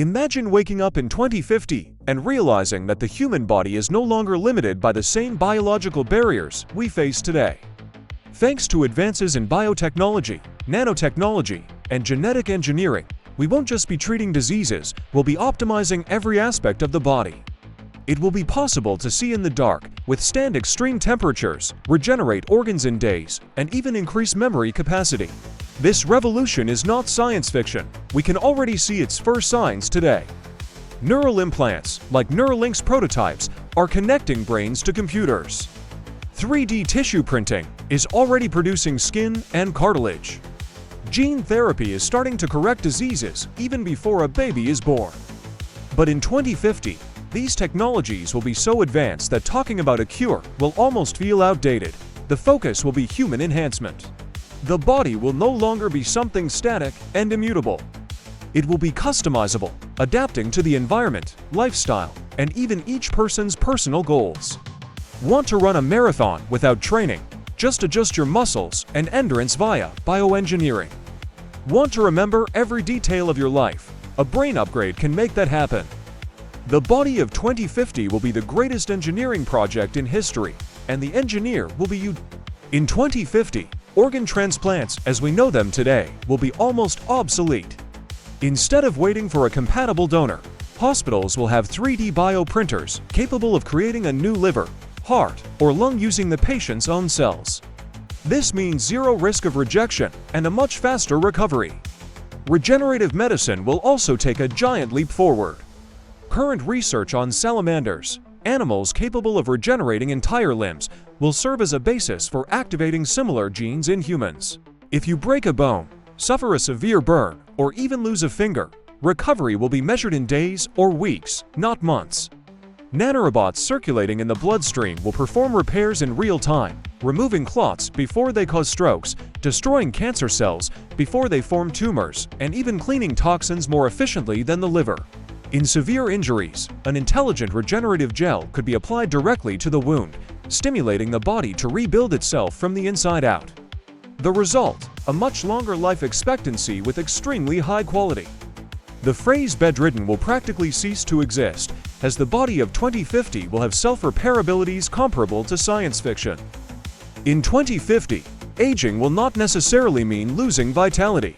Imagine waking up in 2050 and realizing that the human body is no longer limited by the same biological barriers we face today. Thanks to advances in biotechnology, nanotechnology, and genetic engineering, we won't just be treating diseases, we'll be optimizing every aspect of the body. It will be possible to see in the dark, withstand extreme temperatures, regenerate organs in days, and even increase memory capacity. This revolution is not science fiction. We can already see its first signs today. Neural implants, like Neuralink's prototypes, are connecting brains to computers. 3D tissue printing is already producing skin and cartilage. Gene therapy is starting to correct diseases even before a baby is born. But in 2050, these technologies will be so advanced that talking about a cure will almost feel outdated. The focus will be human enhancement. The body will no longer be something static and immutable. It will be customizable, adapting to the environment, lifestyle, and even each person's personal goals. Want to run a marathon without training? Just adjust your muscles and endurance via bioengineering. Want to remember every detail of your life? A brain upgrade can make that happen. The body of 2050 will be the greatest engineering project in history, and the engineer will be you. In 2050, organ transplants, as we know them today, will be almost obsolete. Instead of waiting for a compatible donor, hospitals will have 3D bioprinters capable of creating a new liver, heart, or lung using the patient's own cells. This means zero risk of rejection and a much faster recovery. Regenerative medicine will also take a giant leap forward. Current research on salamanders, animals capable of regenerating entire limbs, will serve as a basis for activating similar genes in humans. If you break a bone, suffer a severe burn, or even lose a finger, recovery will be measured in days or weeks, not months. Nanorobots circulating in the bloodstream will perform repairs in real time, removing clots before they cause strokes, destroying cancer cells before they form tumors, and even cleaning toxins more efficiently than the liver. In severe injuries, an intelligent regenerative gel could be applied directly to the wound, stimulating the body to rebuild itself from the inside out. The result, a much longer life expectancy with extremely high quality. The phrase bedridden will practically cease to exist, as the body of 2050 will have self-repair abilities comparable to science fiction. In 2050, aging will not necessarily mean losing vitality.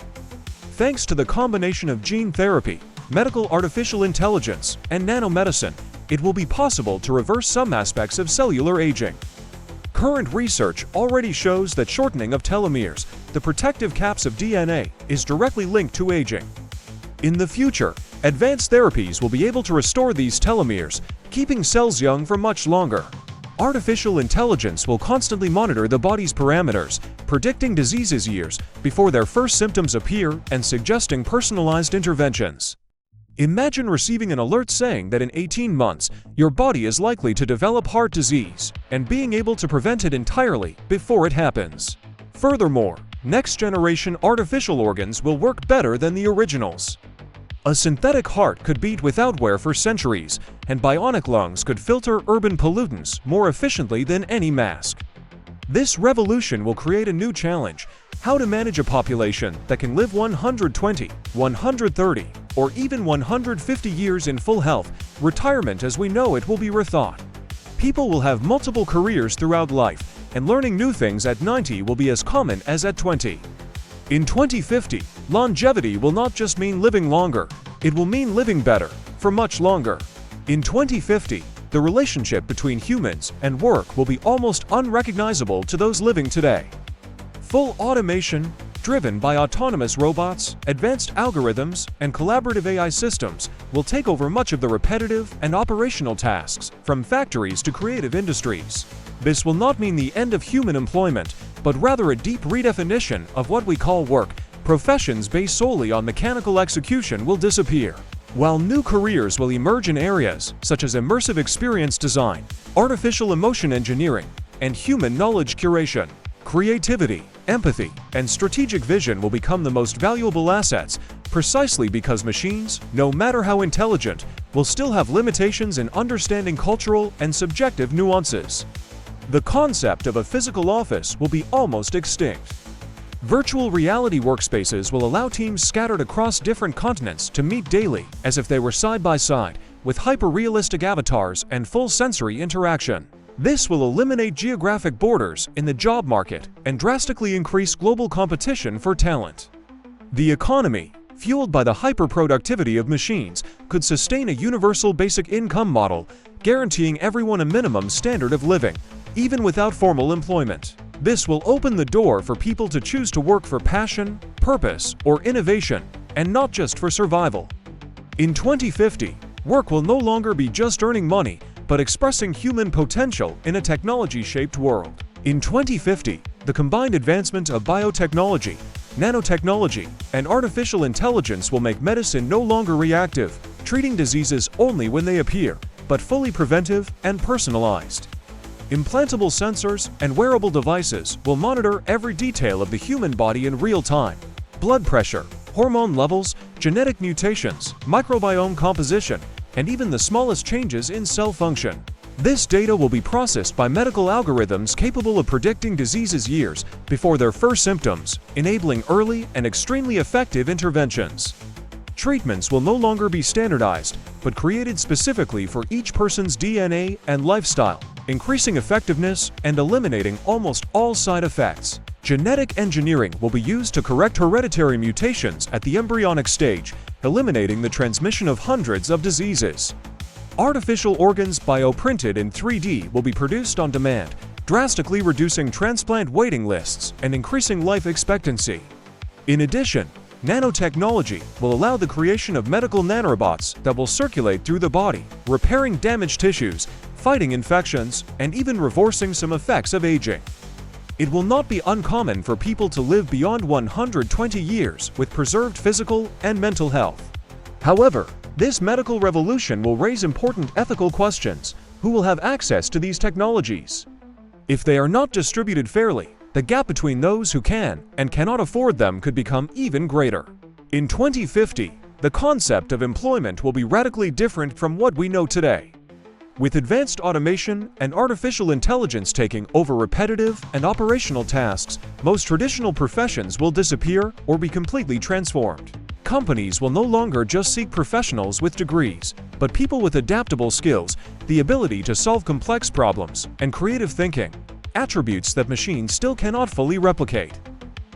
Thanks to the combination of gene therapy, medical artificial intelligence, and nanomedicine, it will be possible to reverse some aspects of cellular aging. Current research already shows that shortening of telomeres, the protective caps of DNA, is directly linked to aging. In the future, advanced therapies will be able to restore these telomeres, keeping cells young for much longer. Artificial intelligence will constantly monitor the body's parameters, predicting diseases years before their first symptoms appear and suggesting personalized interventions. Imagine receiving an alert saying that in 18 months, your body is likely to develop heart disease, and being able to prevent it entirely before it happens. Furthermore, next-generation artificial organs will work better than the originals. A synthetic heart could beat without wear for centuries, and bionic lungs could filter urban pollutants more efficiently than any mask. This revolution will create a new challenge: how to manage a population that can live 120, 130, or even 150 years in full health. Retirement as we know it will be rethought. People will have multiple careers throughout life, and learning new things at 90 will be as common as at 20. In 2050, longevity will not just mean living longer, it will mean living better, for much longer. In 2050, the relationship between humans and work will be almost unrecognizable to those living today. Full automation, driven by autonomous robots, advanced algorithms, and collaborative AI systems, will take over much of the repetitive and operational tasks, from factories to creative industries. This will not mean the end of human employment, but rather a deep redefinition of what we call work. Professions based solely on mechanical execution will disappear, while new careers will emerge in areas such as immersive experience design, artificial emotion engineering, and human knowledge curation. Creativity, empathy, and strategic vision will become the most valuable assets, precisely because machines, no matter how intelligent, will still have limitations in understanding cultural and subjective nuances. The concept of a physical office will be almost extinct. Virtual reality workspaces will allow teams scattered across different continents to meet daily as if they were side by side, with hyper-realistic avatars and full sensory interaction. This will eliminate geographic borders in the job market and drastically increase global competition for talent. The economy, fueled by the hyper-productivity of machines, could sustain a universal basic income model, guaranteeing everyone a minimum standard of living, even without formal employment. This will open the door for people to choose to work for passion, purpose, or innovation, and not just for survival. In 2050, work will no longer be just earning money, but expressing human potential in a technology-shaped world. In 2050, the combined advancement of biotechnology, nanotechnology, and artificial intelligence will make medicine no longer reactive, treating diseases only when they appear, but fully preventive and personalized. Implantable sensors and wearable devices will monitor every detail of the human body in real time: blood pressure, hormone levels, genetic mutations, microbiome composition, and even the smallest changes in cell function. This data will be processed by medical algorithms capable of predicting diseases years before their first symptoms, enabling early and extremely effective interventions. Treatments will no longer be standardized, but created specifically for each person's DNA and lifestyle, increasing effectiveness and eliminating almost all side effects. Genetic engineering will be used to correct hereditary mutations at the embryonic stage, eliminating the transmission of hundreds of diseases. Artificial organs bioprinted in 3D will be produced on demand, drastically reducing transplant waiting lists and increasing life expectancy. In addition, nanotechnology will allow the creation of medical nanorobots that will circulate through the body, repairing damaged tissues, fighting infections, and even reversing some effects of aging. It will not be uncommon for people to live beyond 120 years with preserved physical and mental health. However, this medical revolution will raise important ethical questions. Who will have access to these technologies? If they are not distributed fairly, the gap between those who can and cannot afford them could become even greater. In 2050, the concept of employment will be radically different from what we know today. With advanced automation and artificial intelligence taking over repetitive and operational tasks, most traditional professions will disappear or be completely transformed. Companies will no longer just seek professionals with degrees, but people with adaptable skills, the ability to solve complex problems, and creative thinking, attributes that machines still cannot fully replicate.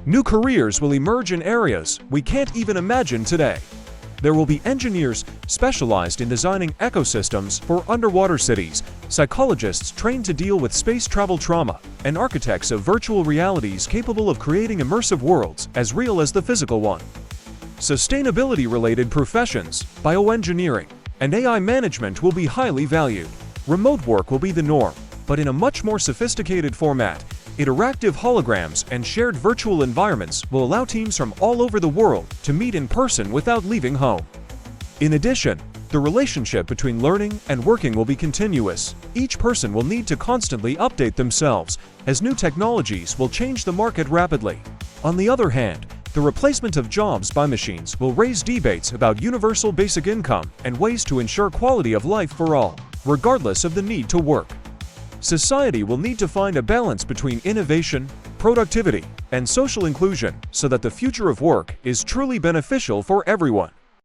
New careers will emerge in areas we can't even imagine today. There will be engineers specialized in designing ecosystems for underwater cities, psychologists trained to deal with space travel trauma, and architects of virtual realities capable of creating immersive worlds as real as the physical one. Sustainability-related professions, bioengineering, and AI management will be highly valued. Remote work will be the norm, but in a much more sophisticated format. Interactive holograms and shared virtual environments will allow teams from all over the world to meet in person without leaving home. In addition, the relationship between learning and working will be continuous. Each person will need to constantly update themselves, as new technologies will change the market rapidly. On the other hand, the replacement of jobs by machines will raise debates about universal basic income and ways to ensure quality of life for all, regardless of the need to work. Society will need to find a balance between innovation, productivity, and social inclusion so that the future of work is truly beneficial for everyone.